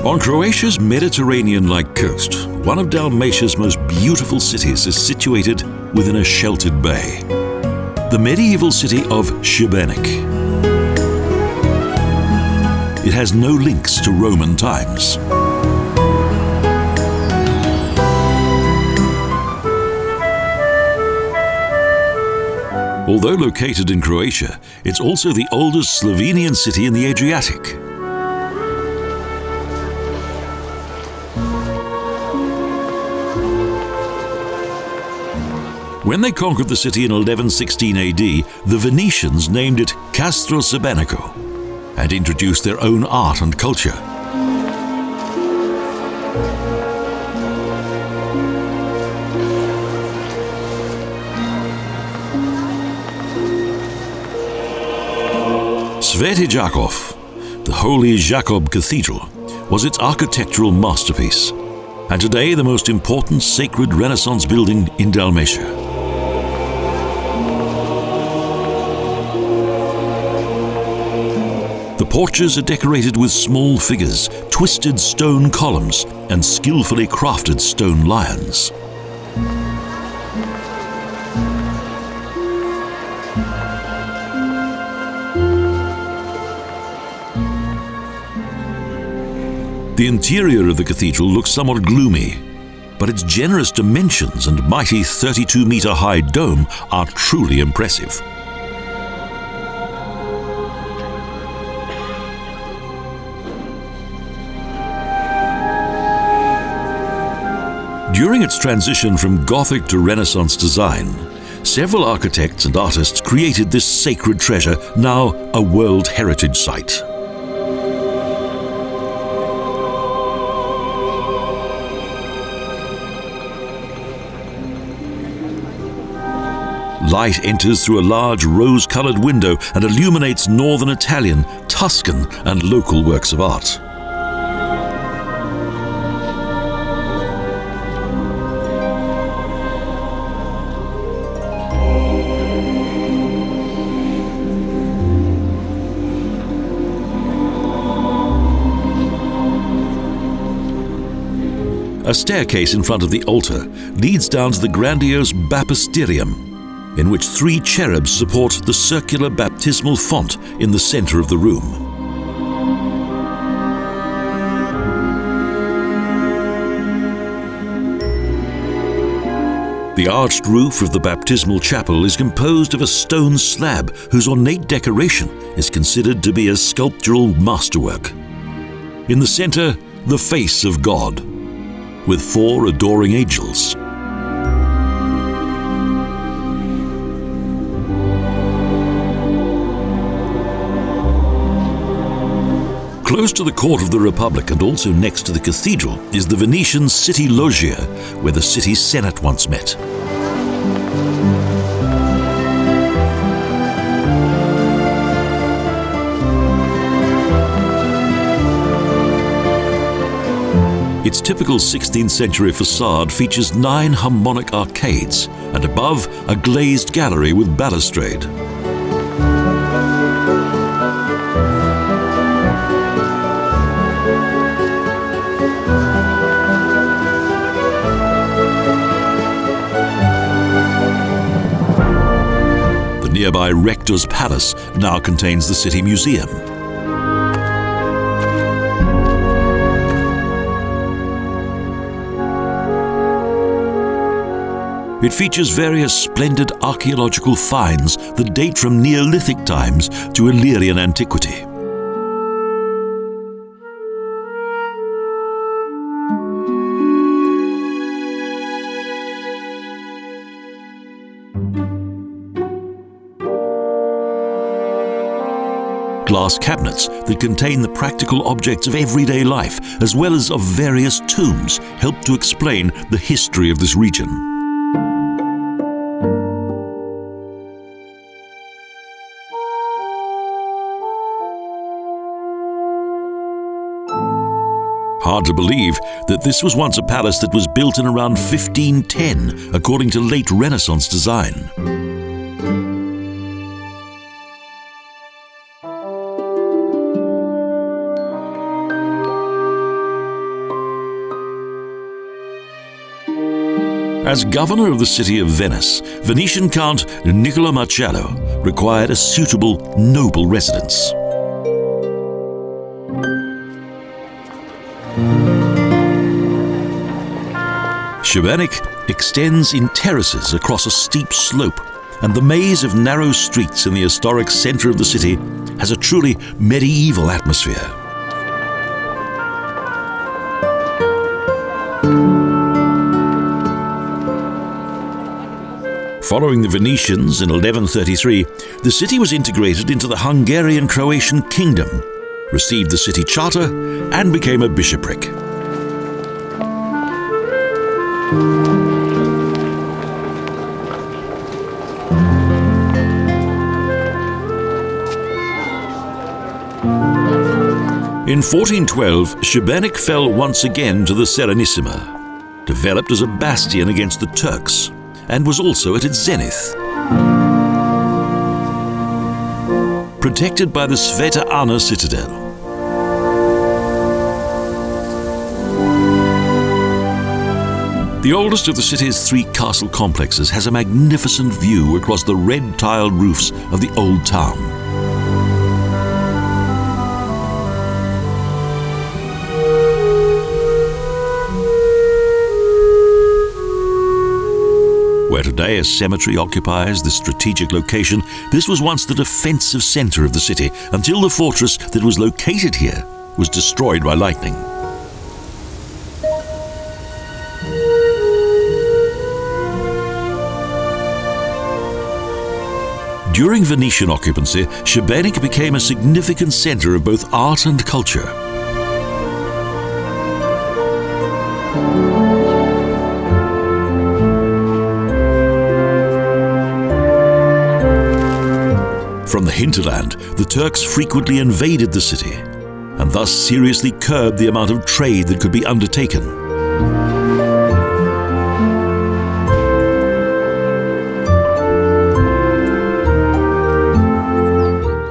On Croatia's Mediterranean-like coast, one of Dalmatia's most beautiful cities is situated within a sheltered bay. The medieval city of Šibenik. It has no links to Roman times. Although located in Croatia, it's also the oldest Slovenian city in the Adriatic. When they conquered the city in 1116 AD, the Venetians named it Castro Sebenico and introduced their own art and culture. Sveti Jakov, the Holy Jakob Cathedral, was its architectural masterpiece, and today the most important sacred Renaissance building in Dalmatia. The porches are decorated with small figures, twisted stone columns, and skillfully crafted stone lions. The interior of the cathedral looks somewhat gloomy, but its generous dimensions and mighty 32-meter-high dome are truly impressive. During its transition from Gothic to Renaissance design, several architects and artists created this sacred treasure, now a World Heritage Site. Light enters through a large rose-colored window and illuminates northern Italian, Tuscan, and local works of art. A staircase in front of the altar leads down to the grandiose baptisterium, in which 3 cherubs support the circular baptismal font in the center of the room. The arched roof of the baptismal chapel is composed of a stone slab whose ornate decoration is considered to be a sculptural masterwork. In the center, the face of God, with 4 adoring angels. Close to the Court of the Republic and also next to the cathedral is the Venetian city loggia, where the city's senate once met. Its typical 16th century facade features 9 harmonic arcades and above a glazed gallery with balustrade. The nearby Rector's Palace now contains the city museum. It features various splendid archaeological finds that date from Neolithic times to Illyrian antiquity. Glass cabinets that contain the practical objects of everyday life, as well as of various tombs, help to explain the history of this region. Hard to believe that this was once a palace that was built in around 1510, according to late Renaissance design. As governor of the city of Venice, Venetian Count Niccolo Marcello required a suitable, noble residence. Šibenik extends in terraces across a steep slope, and the maze of narrow streets in the historic center of the city has a truly medieval atmosphere. Following the Venetians in 1133, the city was integrated into the Hungarian-Croatian kingdom, received the city charter, and became a bishopric. In 1412, Šibenik fell once again to the Serenissima, developed as a bastion against the Turks, and was also at its zenith. Protected by the Sveti Jakov citadel. The oldest of the city's three castle complexes has a magnificent view across the red-tiled roofs of the old town. Where today a cemetery occupies this strategic location, this was once the defensive center of the city until the fortress that was located here was destroyed by lightning. During Venetian occupancy, Šibenik became a significant center of both art and culture. From the hinterland, the Turks frequently invaded the city, and thus seriously curbed the amount of trade that could be undertaken.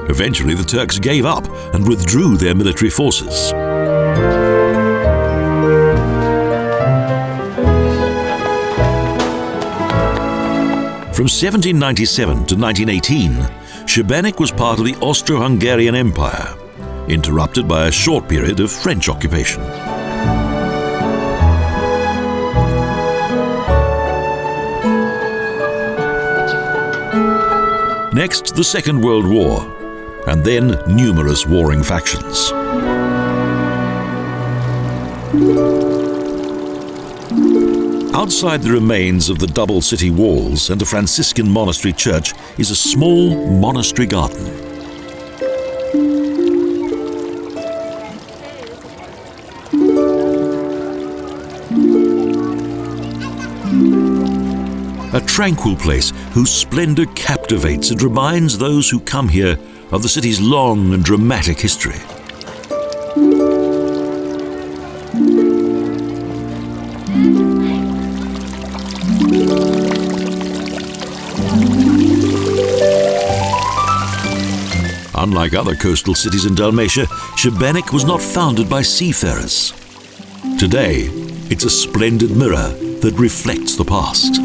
Eventually, the Turks gave up and withdrew their military forces. From 1797 to 1918, Šibenik was part of the Austro-Hungarian Empire, interrupted by a short period of French occupation. Next, the Second World War, and then numerous warring factions. Outside the remains of the double city walls and a Franciscan monastery church is a small monastery garden. A tranquil place whose splendor captivates and reminds those who come here of the city's long and dramatic history. Unlike other coastal cities in Dalmatia, Šibenik was not founded by seafarers. Today, it's a splendid mirror that reflects the past.